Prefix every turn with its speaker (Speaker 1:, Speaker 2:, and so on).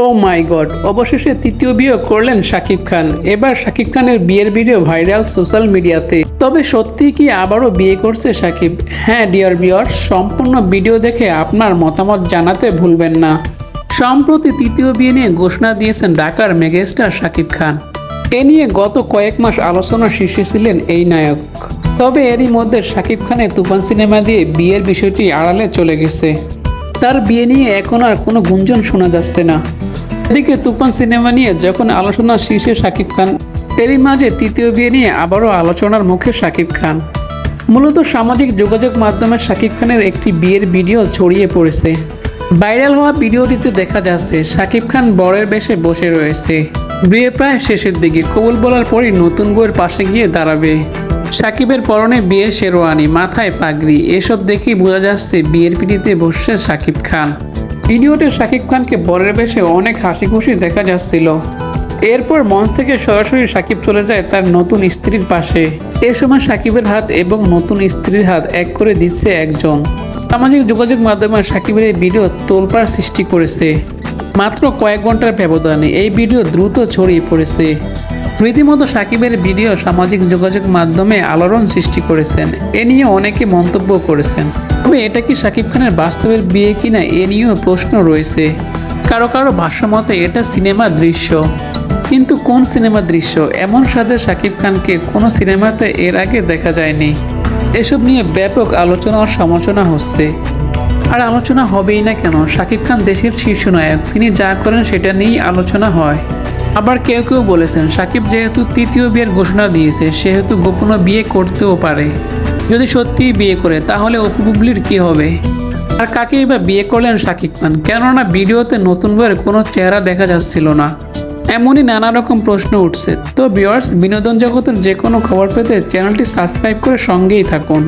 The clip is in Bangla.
Speaker 1: ও মাই গড, অবশেষে তৃতীয় বিয়ে করলেন শাকিব খান। এবার শাকিব খানের বিয়ের ভিডিও ভাইরাল সোশ্যাল মিডিয়াতে। তবে সত্যি কি আবারও বিয়ে করছে শাকিব? হ্যাঁ ডিয়ার ভিউয়ার্স, সম্পূর্ণ ভিডিও দেখে আপনার মতামত জানাতে ভুলবেন না। সম্প্রতি তৃতীয় বিয়ে নিয়ে ঘোষণা দিয়েছেন ঢাকার মেগাস্টার শাকিব খান। এ নিয়ে গত কয়েক মাস আলোচনার শীর্ষে ছিলেন এই নায়ক। তবে এরই মধ্যে শাকিব খানের তুফান সিনেমা দিয়ে বিয়ের বিষয়টি আড়ালে চলে গেছে। তার বিয়ে নিয়ে এখন আর কোনো গুঞ্জন শোনা যাচ্ছে না। এদিকে তুফান সিনেমা নিয়ে যখন আলোচনার শীর্ষে শাকিব খান, এরই মাঝে তৃতীয় বিয়ে নিয়ে আবারও আলোচনার মুখে শাকিব খান। মূলত সামাজিক যোগাযোগ মাধ্যমে শাকিব খানের একটি বিয়ের ভিডিও ছড়িয়ে পড়েছে। ভাইরাল হওয়া ভিডিওটিতে দেখা যাচ্ছে শাকিব খান বরের বেশে বসে রয়েছে। বিয়ে প্রায় শেষের দিকে, কবুল বলার পরই নতুন বউয়ের পাশে গিয়ে দাঁড়াবে। শাকিবের পরনে বিয়ের শেরওয়ানি, মাথায় পাগড়ি, এসব দেখেই বোঝা যাচ্ছে বিয়ের পিঁড়িতে বসছে শাকিব খান। ভিডিওতে শাকিব খানকে বরের বেশে অনেক হাসি খুশি দেখা যাচ্ছিল। এরপর মঞ্চ থেকে সরাসরি শাকিব চলে যায় তার নতুন স্ত্রীর পাশে। এ সময় শাকিবের হাত এবং নতুন স্ত্রীর হাত এক করে দিচ্ছে একজন। সামাজিক যোগাযোগ মাধ্যমে শাকিবের এই ভিডিও তোলপাড় সৃষ্টি করেছে। মাত্র কয়েক ঘন্টার ব্যবধানে এই ভিডিও দ্রুত ছড়িয়ে পড়েছে। রীতিমতো শাকিবের ভিডিও সামাজিক যোগাযোগ মাধ্যমে আলোড়ন সৃষ্টি করেছেন। এ নিয়ে অনেকে মন্তব্য করেছেন। তবে এটা কি শাকিব খানের বাস্তবের বিয়ে কিনা, এ নিয়েও প্রশ্ন রয়েছে। কারো কারো ভাষ্যমতে এটা সিনেমার দৃশ্য। কিন্তু কোন সিনেমার দৃশ্য? এমন সাজে শাকিব খানকে কোনো সিনেমাতে এর আগে দেখা যায়নি। এসব নিয়ে ব্যাপক আলোচনা ও সমালোচনা হচ্ছে। আর আলোচনা হবেই না কেন? শাকিব খান দেশের শীর্ষ নায়ক, তিনি যা করেন সেটা নিয়েই আলোচনা হয়। আবার কেউ কেউ বলেছেন শাকিব যেহেতু তৃতীয় বিয়ের ঘোষণা দিয়েছে, সেহেতু গোপনে বিয়ে করতেও পারে। যদি সত্যিই বিয়ে করে তাহলে অপু বুবলির কী হবে? আর কাকেই বা বিয়ে করলেন শাকিব খান? কেননা ভিডিওতে নতুন বউয়ের কোনো চেহারা দেখা যাচ্ছিল না। এমনই নানা রকম প্রশ্ন উঠছে। তো ভিউয়ার্স, বিনোদন জগতের যে কোনো খবর পেতে চ্যানেলটি সাবস্ক্রাইব করে সঙ্গেই থাকুন।